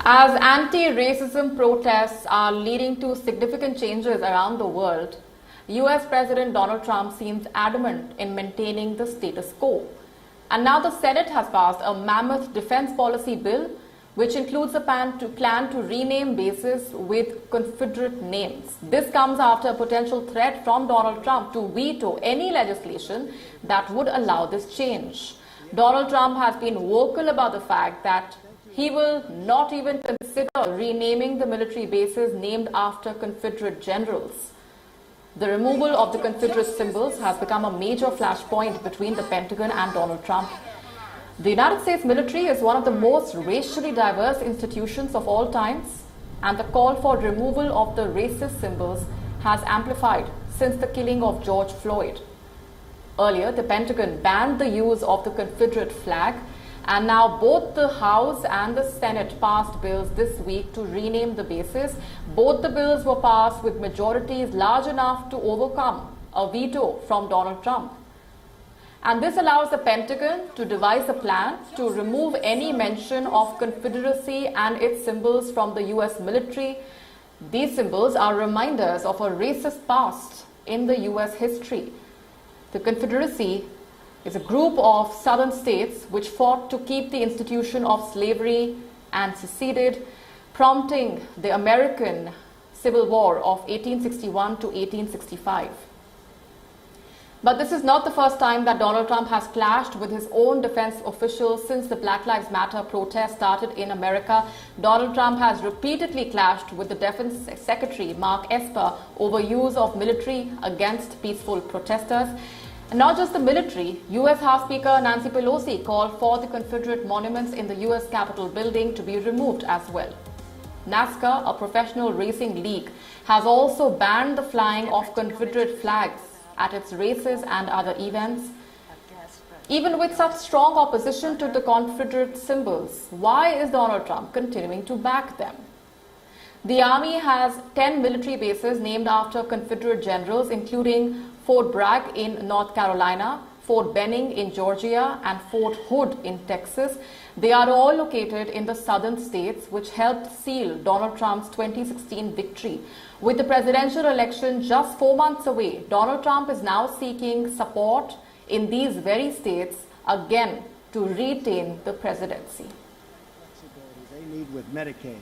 As anti-racism protests are leading to significant changes around the world, US President Donald Trump seems adamant in maintaining the status quo. And now the Senate has passed a mammoth defense policy bill which includes a plan to rename bases with Confederate names. This comes after a potential threat from Donald Trump to veto any legislation that would allow this change. Donald Trump has been vocal about the fact that he will not even consider renaming the military bases named after Confederate generals. The removal of the Confederate symbols has become a major flashpoint between the Pentagon and Donald Trump. The United States military is one of the most racially diverse institutions of all times, and the call for removal of the racist symbols has amplified since the killing of George Floyd. Earlier, the Pentagon banned the use of the Confederate flag, and now both the House and the Senate passed bills this week to rename the bases. Both the bills were passed with majorities large enough to overcome a veto from Donald Trump. And this allows the Pentagon to devise a plan to remove any mention of Confederacy and its symbols from the US military. These symbols are reminders of a racist past in the US history. The Confederacy is a group of southern states which fought to keep the institution of slavery and seceded, prompting the American Civil War of 1861 to 1865. But this is not the first time that Donald Trump has clashed with his own defense officials since the Black Lives Matter protest started in America. Donald Trump has repeatedly clashed with the Defense Secretary Mark Esper over use of military against peaceful protesters. And not just the military, US House Speaker Nancy Pelosi called for the Confederate monuments in the US Capitol building to be removed as well. NASCAR, a professional racing league, has also banned the flying of Confederate flags at its races and other events. Even with such strong opposition to the Confederate symbols, why is Donald Trump continuing to back them? The Army has 10 military bases named after Confederate generals, including Fort Bragg in North Carolina, Fort Benning in Georgia, and Fort Hood in Texas. They are all located in the southern states, which helped seal Donald Trump's 2016 victory. With the presidential election just 4 months away, Donald Trump is now seeking support in these very states again to retain the presidency. They need with Medicaid.